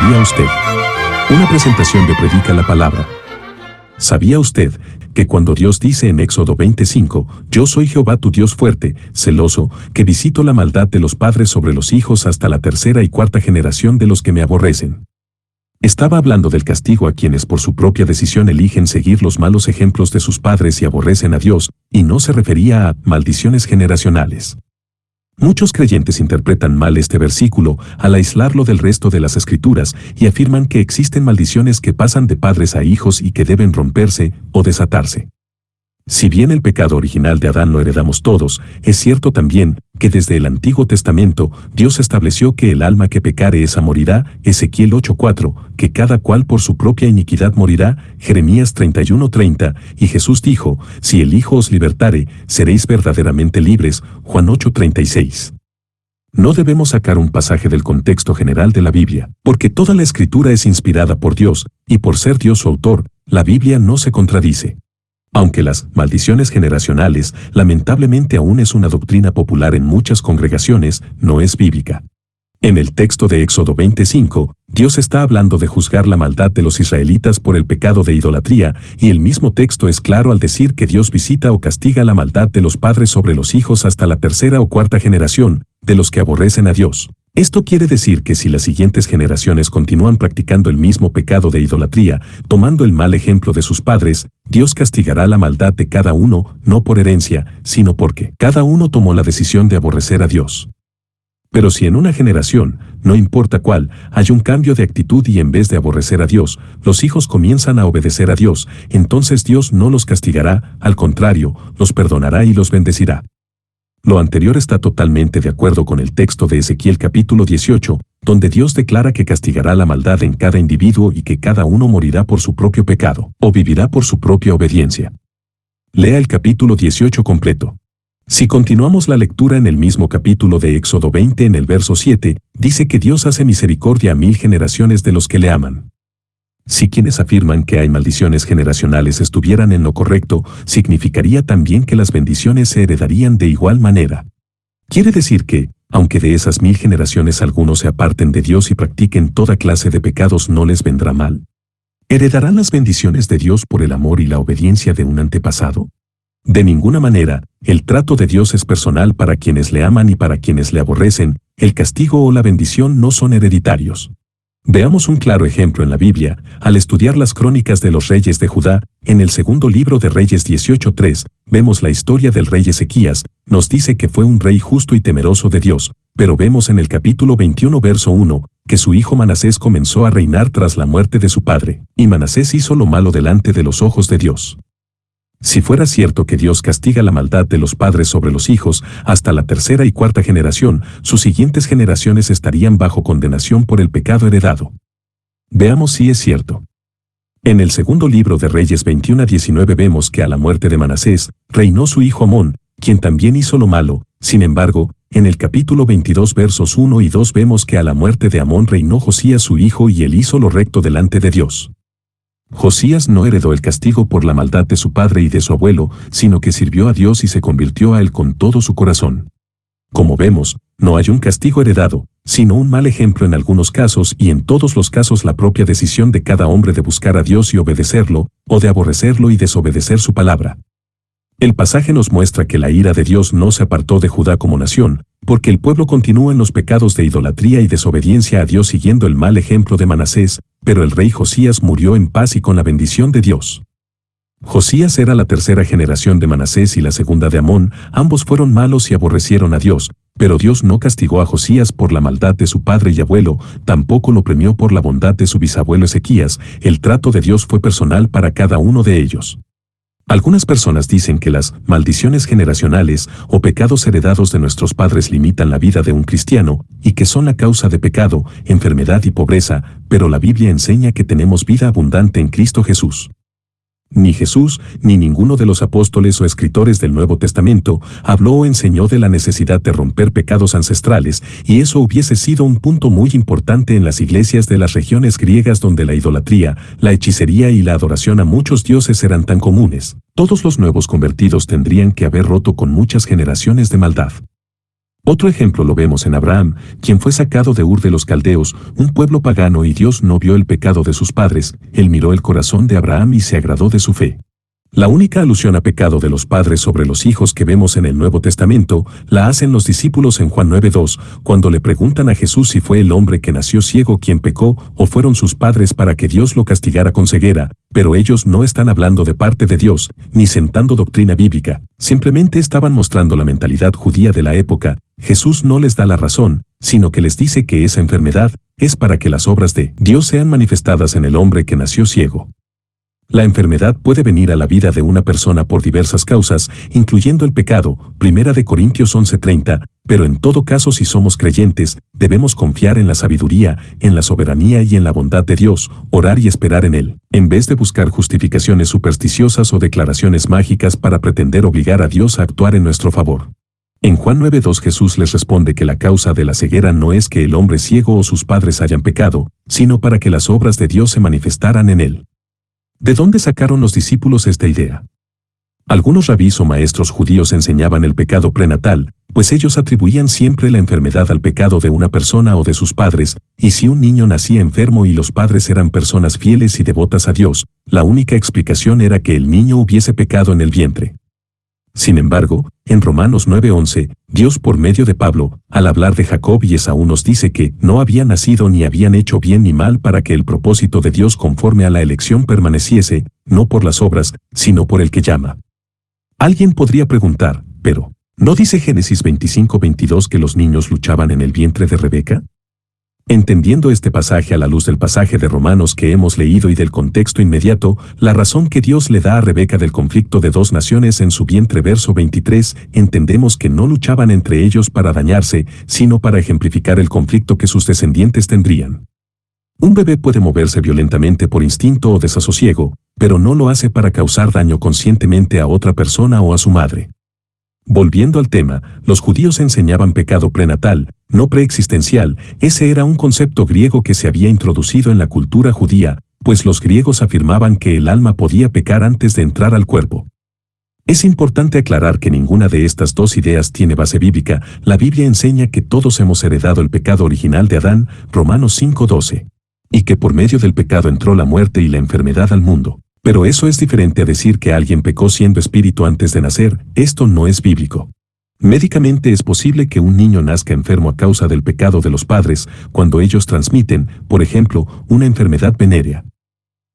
¿Sabía usted? Una presentación de Predica la Palabra. ¿Sabía usted que cuando Dios dice en Éxodo 25, yo soy Jehová tu Dios fuerte, celoso, que visito la maldad de los padres sobre los hijos hasta la tercera y cuarta generación de los que me aborrecen? Estaba hablando del castigo a quienes por su propia decisión eligen seguir los malos ejemplos de sus padres y aborrecen a Dios, y no se refería a maldiciones generacionales. Muchos creyentes interpretan mal este versículo al aislarlo del resto de las Escrituras y afirman que existen maldiciones que pasan de padres a hijos y que deben romperse o desatarse. Si bien el pecado original de Adán lo heredamos todos, es cierto también que desde el Antiguo Testamento Dios estableció que el alma que pecare esa morirá, Ezequiel 8:4, que cada cual por su propia iniquidad morirá, Jeremías 31:30, y Jesús dijo, si el Hijo os libertare, seréis verdaderamente libres, Juan 8:36. No debemos sacar un pasaje del contexto general de la Biblia, porque toda la Escritura es inspirada por Dios, y por ser Dios su autor, la Biblia no se contradice. Aunque las maldiciones generacionales lamentablemente aún es una doctrina popular en muchas congregaciones, no es bíblica. En el texto de Éxodo 25, Dios está hablando de juzgar la maldad de los israelitas por el pecado de idolatría, y el mismo texto es claro al decir que Dios visita o castiga la maldad de los padres sobre los hijos hasta la tercera o cuarta generación, de los que aborrecen a Dios. Esto quiere decir que si las siguientes generaciones continúan practicando el mismo pecado de idolatría, tomando el mal ejemplo de sus padres, Dios castigará la maldad de cada uno, no por herencia, sino porque cada uno tomó la decisión de aborrecer a Dios. Pero si en una generación, no importa cuál, hay un cambio de actitud y en vez de aborrecer a Dios, los hijos comienzan a obedecer a Dios, entonces Dios no los castigará, al contrario, los perdonará y los bendecirá. Lo anterior está totalmente de acuerdo con el texto de Ezequiel capítulo 18, donde Dios declara que castigará la maldad en cada individuo y que cada uno morirá por su propio pecado, o vivirá por su propia obediencia. Lea el capítulo 18 completo. Si continuamos la lectura en el mismo capítulo de Éxodo 20 en el verso 7, dice que Dios hace misericordia a 1000 generaciones de los que le aman. Si quienes afirman que hay maldiciones generacionales estuvieran en lo correcto, significaría también que las bendiciones se heredarían de igual manera. Quiere decir que, aunque de esas 1000 generaciones algunos se aparten de Dios y practiquen toda clase de pecados, no les vendrá mal. ¿Heredarán las bendiciones de Dios por el amor y la obediencia de un antepasado? De ninguna manera, el trato de Dios es personal para quienes le aman y para quienes le aborrecen, el castigo o la bendición no son hereditarios. Veamos un claro ejemplo en la Biblia, al estudiar las crónicas de los reyes de Judá, en el segundo libro de Reyes 18:3, vemos la historia del rey Ezequías, nos dice que fue un rey justo y temeroso de Dios, pero vemos en el capítulo 21 verso 1, que su hijo Manasés comenzó a reinar tras la muerte de su padre, y Manasés hizo lo malo delante de los ojos de Dios. Si fuera cierto que Dios castiga la maldad de los padres sobre los hijos hasta la tercera y cuarta generación, sus siguientes generaciones estarían bajo condenación por el pecado heredado. Veamos si es cierto. En el segundo libro de Reyes 21-19 vemos que a la muerte de Manasés, reinó su hijo Amón, quien también hizo lo malo. Sin embargo, en el capítulo 22 versos 1 y 2 vemos que a la muerte de Amón reinó Josías su hijo y él hizo lo recto delante de Dios. Josías no heredó el castigo por la maldad de su padre y de su abuelo, sino que sirvió a Dios y se convirtió a él con todo su corazón. Como vemos, no hay un castigo heredado, sino un mal ejemplo en algunos casos y en todos los casos la propia decisión de cada hombre de buscar a Dios y obedecerlo, o de aborrecerlo y desobedecer su palabra. El pasaje nos muestra que la ira de Dios no se apartó de Judá como nación, porque el pueblo continúa en los pecados de idolatría y desobediencia a Dios siguiendo el mal ejemplo de Manasés, pero el rey Josías murió en paz y con la bendición de Dios. Josías era la tercera generación de Manasés y la segunda de Amón, ambos fueron malos y aborrecieron a Dios, pero Dios no castigó a Josías por la maldad de su padre y abuelo, tampoco lo premió por la bondad de su bisabuelo Ezequías, el trato de Dios fue personal para cada uno de ellos. Algunas personas dicen que las maldiciones generacionales o pecados heredados de nuestros padres limitan la vida de un cristiano y que son la causa de pecado, enfermedad y pobreza, pero la Biblia enseña que tenemos vida abundante en Cristo Jesús. Ni Jesús, ni ninguno de los apóstoles o escritores del Nuevo Testamento habló o enseñó de la necesidad de romper pecados ancestrales, y eso hubiese sido un punto muy importante en las iglesias de las regiones griegas donde la idolatría, la hechicería y la adoración a muchos dioses eran tan comunes. Todos los nuevos convertidos tendrían que haber roto con muchas generaciones de maldad. Otro ejemplo lo vemos en Abraham, quien fue sacado de Ur de los Caldeos, un pueblo pagano, y Dios no vio el pecado de sus padres, él miró el corazón de Abraham y se agradó de su fe. La única alusión a pecado de los padres sobre los hijos que vemos en el Nuevo Testamento la hacen los discípulos en Juan 9:2, cuando le preguntan a Jesús si fue el hombre que nació ciego quien pecó o fueron sus padres para que Dios lo castigara con ceguera, pero ellos no están hablando de parte de Dios, ni sentando doctrina bíblica, simplemente estaban mostrando la mentalidad judía de la época. Jesús no les da la razón, sino que les dice que esa enfermedad es para que las obras de Dios sean manifestadas en el hombre que nació ciego. La enfermedad puede venir a la vida de una persona por diversas causas, incluyendo el pecado, 1 Corintios 11:30, pero en todo caso, si somos creyentes, debemos confiar en la sabiduría, en la soberanía y en la bondad de Dios, orar y esperar en Él, en vez de buscar justificaciones supersticiosas o declaraciones mágicas para pretender obligar a Dios a actuar en nuestro favor. En Juan 9:2 Jesús les responde que la causa de la ceguera no es que el hombre ciego o sus padres hayan pecado, sino para que las obras de Dios se manifestaran en él. ¿De dónde sacaron los discípulos esta idea? Algunos rabís o maestros judíos enseñaban el pecado prenatal, pues ellos atribuían siempre la enfermedad al pecado de una persona o de sus padres, y si un niño nacía enfermo y los padres eran personas fieles y devotas a Dios, la única explicación era que el niño hubiese pecado en el vientre. Sin embargo, en Romanos 9:11, Dios por medio de Pablo, al hablar de Jacob y Esaú, nos dice que no habían nacido ni habían hecho bien ni mal para que el propósito de Dios conforme a la elección permaneciese, no por las obras, sino por el que llama. Alguien podría preguntar, pero, ¿no dice Génesis 25:22 que los niños luchaban en el vientre de Rebeca? Entendiendo este pasaje a la luz del pasaje de Romanos que hemos leído y del contexto inmediato, la razón que Dios le da a Rebeca del conflicto de dos naciones en su vientre, verso 23, entendemos que no luchaban entre ellos para dañarse, sino para ejemplificar el conflicto que sus descendientes tendrían. Un bebé puede moverse violentamente por instinto o desasosiego, pero no lo hace para causar daño conscientemente a otra persona o a su madre. Volviendo al tema, los judíos enseñaban pecado prenatal, no preexistencial. Ese era un concepto griego que se había introducido en la cultura judía, pues los griegos afirmaban que el alma podía pecar antes de entrar al cuerpo. Es importante aclarar que ninguna de estas dos ideas tiene base bíblica. La Biblia enseña que todos hemos heredado el pecado original de Adán, Romanos 5:12, y que por medio del pecado entró la muerte y la enfermedad al mundo. Pero eso es diferente a decir que alguien pecó siendo espíritu antes de nacer. Esto no es bíblico. Médicamente es posible que un niño nazca enfermo a causa del pecado de los padres, cuando ellos transmiten, por ejemplo, una enfermedad venérea.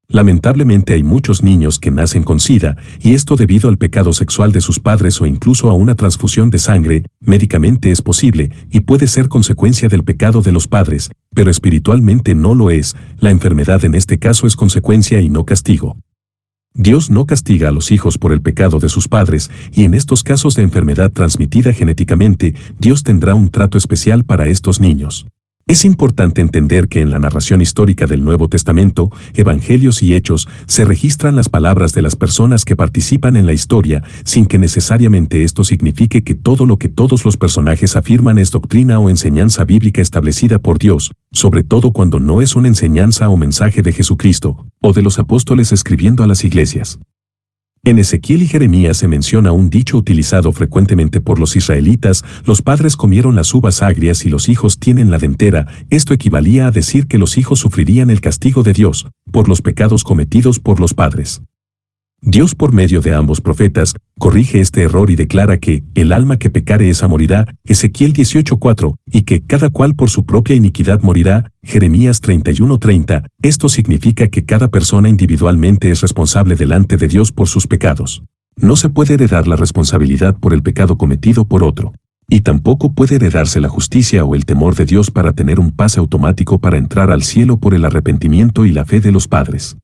Lamentablemente hay muchos niños que nacen con SIDA, y esto debido al pecado sexual de sus padres o incluso a una transfusión de sangre. Médicamente es posible, y puede ser consecuencia del pecado de los padres, pero espiritualmente no lo es. La enfermedad en este caso es consecuencia y no castigo. Dios no castiga a los hijos por el pecado de sus padres, y en estos casos de enfermedad transmitida genéticamente, Dios tendrá un trato especial para estos niños. Es importante entender que en la narración histórica del Nuevo Testamento, Evangelios y Hechos, se registran las palabras de las personas que participan en la historia, sin que necesariamente esto signifique que todo lo que todos los personajes afirman es doctrina o enseñanza bíblica establecida por Dios, sobre todo cuando no es una enseñanza o mensaje de Jesucristo, o de los apóstoles escribiendo a las iglesias. En Ezequiel y Jeremías se menciona un dicho utilizado frecuentemente por los israelitas: los padres comieron las uvas agrias y los hijos tienen la dentera. Esto equivalía a decir que los hijos sufrirían el castigo de Dios por los pecados cometidos por los padres. Dios, por medio de ambos profetas, corrige este error y declara que el alma que pecare esa morirá, Ezequiel 18:4, y que cada cual por su propia iniquidad morirá, Jeremías 31:30. Esto significa que cada persona individualmente es responsable delante de Dios por sus pecados. No se puede heredar la responsabilidad por el pecado cometido por otro. Y tampoco puede heredarse la justicia o el temor de Dios para tener un pase automático para entrar al cielo por el arrepentimiento y la fe de los padres.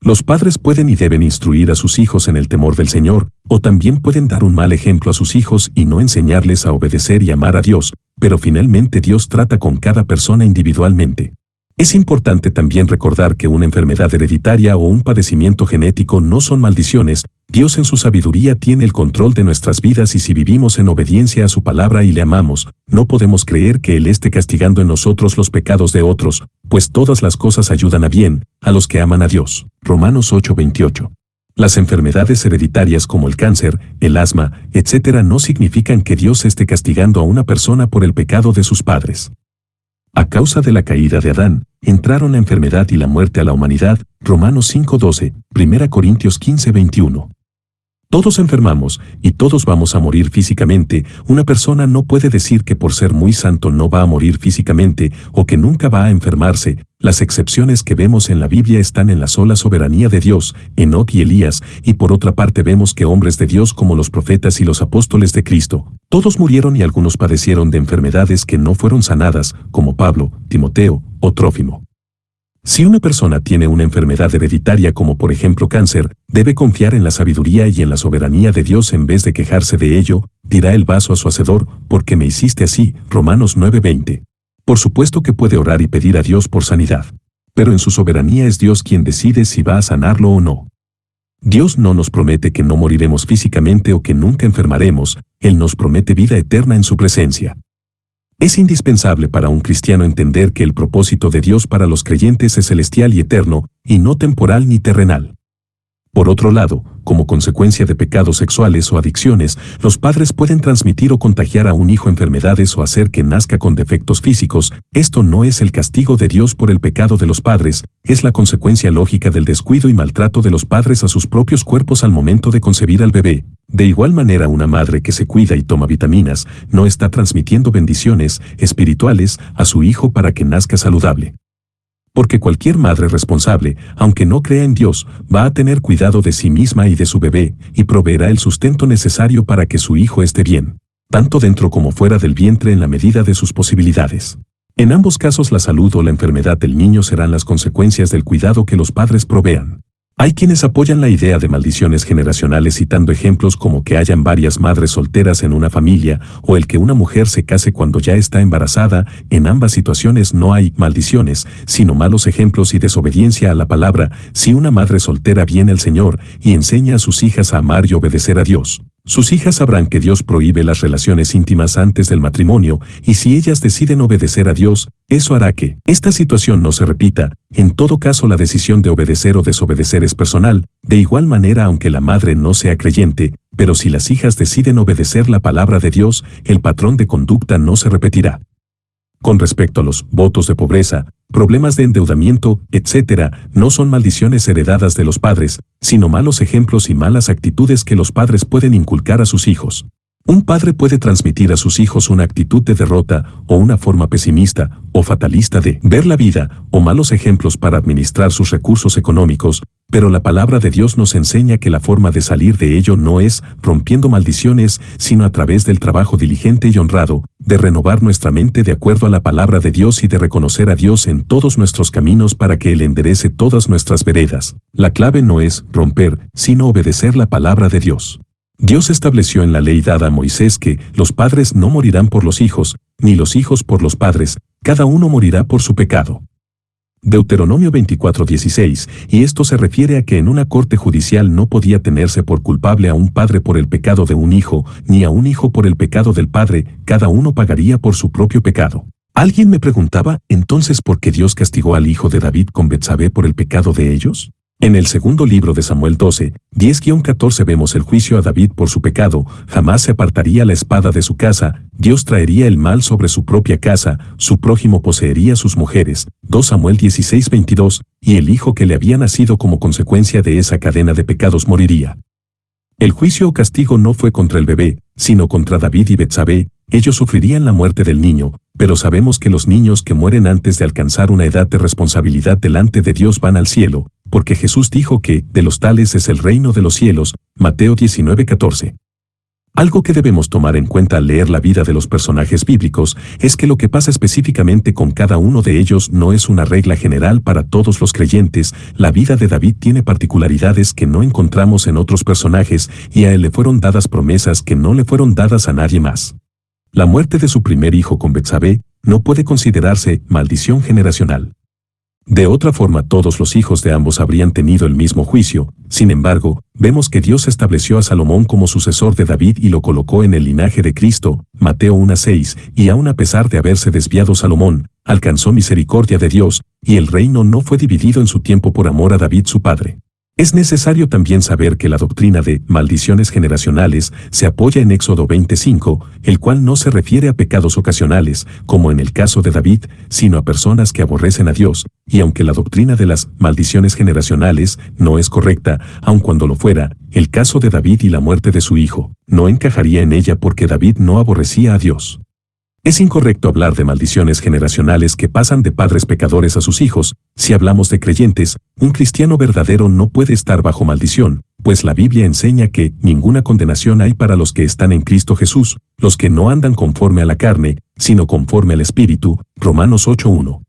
Los padres pueden y deben instruir a sus hijos en el temor del Señor, o también pueden dar un mal ejemplo a sus hijos y no enseñarles a obedecer y amar a Dios, pero finalmente Dios trata con cada persona individualmente. Es importante también recordar que una enfermedad hereditaria o un padecimiento genético no son maldiciones. Dios en su sabiduría tiene el control de nuestras vidas, y si vivimos en obediencia a su palabra y le amamos, no podemos creer que Él esté castigando en nosotros los pecados de otros, pues todas las cosas ayudan a bien, a los que aman a Dios. Romanos 8:28. Las enfermedades hereditarias como el cáncer, el asma, etc. no significan que Dios esté castigando a una persona por el pecado de sus padres. A causa de la caída de Adán, entraron la enfermedad y la muerte a la humanidad, Romanos 5:12, 1 Corintios 15:21. Todos enfermamos, y todos vamos a morir físicamente. Una persona no puede decir que por ser muy santo no va a morir físicamente, o que nunca va a enfermarse. Las excepciones que vemos en la Biblia están en la sola soberanía de Dios, Enoc y Elías, y por otra parte vemos que hombres de Dios como los profetas y los apóstoles de Cristo, todos murieron y algunos padecieron de enfermedades que no fueron sanadas, como Pablo, Timoteo o Trófimo. Si una persona tiene una enfermedad hereditaria como por ejemplo cáncer, debe confiar en la sabiduría y en la soberanía de Dios en vez de quejarse de ello. Dirá el vaso a su hacedor, porque me hiciste así, Romanos 9:20. Por supuesto que puede orar y pedir a Dios por sanidad. Pero en su soberanía es Dios quien decide si va a sanarlo o no. Dios no nos promete que no moriremos físicamente o que nunca enfermaremos, Él nos promete vida eterna en su presencia. Es indispensable para un cristiano entender que el propósito de Dios para los creyentes es celestial y eterno, y no temporal ni terrenal. Por otro lado, como consecuencia de pecados sexuales o adicciones, los padres pueden transmitir o contagiar a un hijo enfermedades o hacer que nazca con defectos físicos. Esto no es el castigo de Dios por el pecado de los padres, es la consecuencia lógica del descuido y maltrato de los padres a sus propios cuerpos al momento de concebir al bebé. De igual manera, una madre que se cuida y toma vitaminas no está transmitiendo bendiciones espirituales a su hijo para que nazca saludable. Porque cualquier madre responsable, aunque no crea en Dios, va a tener cuidado de sí misma y de su bebé, y proveerá el sustento necesario para que su hijo esté bien, tanto dentro como fuera del vientre en la medida de sus posibilidades. En ambos casos la salud o la enfermedad del niño serán las consecuencias del cuidado que los padres provean. Hay quienes apoyan la idea de maldiciones generacionales citando ejemplos como que hayan varias madres solteras en una familia o el que una mujer se case cuando ya está embarazada. En ambas situaciones no hay maldiciones, sino malos ejemplos y desobediencia a la palabra. Si una madre soltera viene al Señor y enseña a sus hijas a amar y obedecer a Dios, sus hijas sabrán que Dios prohíbe las relaciones íntimas antes del matrimonio, y si ellas deciden obedecer a Dios, eso hará que esta situación no se repita. En todo caso, la decisión de obedecer o desobedecer es personal, de igual manera aunque la madre no sea creyente, pero si las hijas deciden obedecer la palabra de Dios, el patrón de conducta no se repetirá. Con respecto a los votos de pobreza, problemas de endeudamiento, etc., no son maldiciones heredadas de los padres, sino malos ejemplos y malas actitudes que los padres pueden inculcar a sus hijos. Un padre puede transmitir a sus hijos una actitud de derrota o una forma pesimista o fatalista de ver la vida o malos ejemplos para administrar sus recursos económicos, pero la palabra de Dios nos enseña que la forma de salir de ello no es rompiendo maldiciones, sino a través del trabajo diligente y honrado, de renovar nuestra mente de acuerdo a la palabra de Dios y de reconocer a Dios en todos nuestros caminos para que Él enderece todas nuestras veredas. La clave no es romper, sino obedecer la palabra de Dios. Dios estableció en la ley dada a Moisés que los padres no morirán por los hijos, ni los hijos por los padres, cada uno morirá por su pecado. Deuteronomio 24:16, y esto se refiere a que en una corte judicial no podía tenerse por culpable a un padre por el pecado de un hijo, ni a un hijo por el pecado del padre, cada uno pagaría por su propio pecado. Alguien me preguntaba, entonces, ¿por qué Dios castigó al hijo de David con Betsabé por el pecado de ellos? En el segundo libro de Samuel 12, 10-14 vemos el juicio a David por su pecado. Jamás se apartaría la espada de su casa, Dios traería el mal sobre su propia casa, su prójimo poseería sus mujeres. 2 Samuel 16:22, y el hijo que le había nacido como consecuencia de esa cadena de pecados moriría. El juicio o castigo no fue contra el bebé, sino contra David y Betsabé. Ellos sufrirían la muerte del niño, pero sabemos que los niños que mueren antes de alcanzar una edad de responsabilidad delante de Dios van al cielo, porque Jesús dijo que de los tales es el reino de los cielos, Mateo 19:14. Algo que debemos tomar en cuenta al leer la vida de los personajes bíblicos es que lo que pasa específicamente con cada uno de ellos no es una regla general para todos los creyentes. La vida de David tiene particularidades que no encontramos en otros personajes, y a él le fueron dadas promesas que no le fueron dadas a nadie más. La muerte de su primer hijo con Betsabé no puede considerarse maldición generacional. De otra forma, todos los hijos de ambos habrían tenido el mismo juicio. Sin embargo, vemos que Dios estableció a Salomón como sucesor de David y lo colocó en el linaje de Cristo, Mateo 1:6, y aun a pesar de haberse desviado Salomón, alcanzó misericordia de Dios, y el reino no fue dividido en su tiempo por amor a David su padre. Es necesario también saber que la doctrina de maldiciones generacionales se apoya en Éxodo 25, el cual no se refiere a pecados ocasionales, como en el caso de David, sino a personas que aborrecen a Dios, y aunque la doctrina de las maldiciones generacionales no es correcta, aun cuando lo fuera, el caso de David y la muerte de su hijo, no encajaría en ella porque David no aborrecía a Dios. Es incorrecto hablar de maldiciones generacionales que pasan de padres pecadores a sus hijos. Si hablamos de creyentes, un cristiano verdadero no puede estar bajo maldición, pues la Biblia enseña que ninguna condenación hay para los que están en Cristo Jesús, los que no andan conforme a la carne, sino conforme al Espíritu. Romanos 8:1.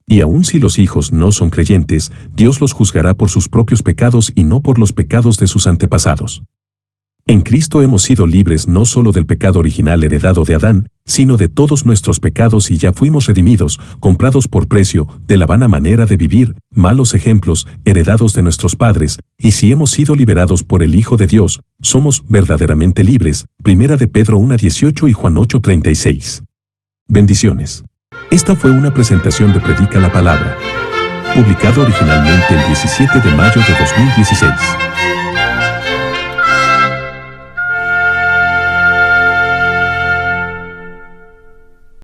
Y aun si los hijos no son creyentes, Dios los juzgará por sus propios pecados y no por los pecados de sus antepasados. En Cristo hemos sido libres no solo del pecado original heredado de Adán, sino de todos nuestros pecados y ya fuimos redimidos, comprados por precio, de la vana manera de vivir, malos ejemplos, heredados de nuestros padres, y si hemos sido liberados por el Hijo de Dios, somos verdaderamente libres. Primera de Pedro 1:18 y Juan 8:36. Bendiciones. Esta fue una presentación de Predica la Palabra, publicado originalmente el 17 de mayo de 2016.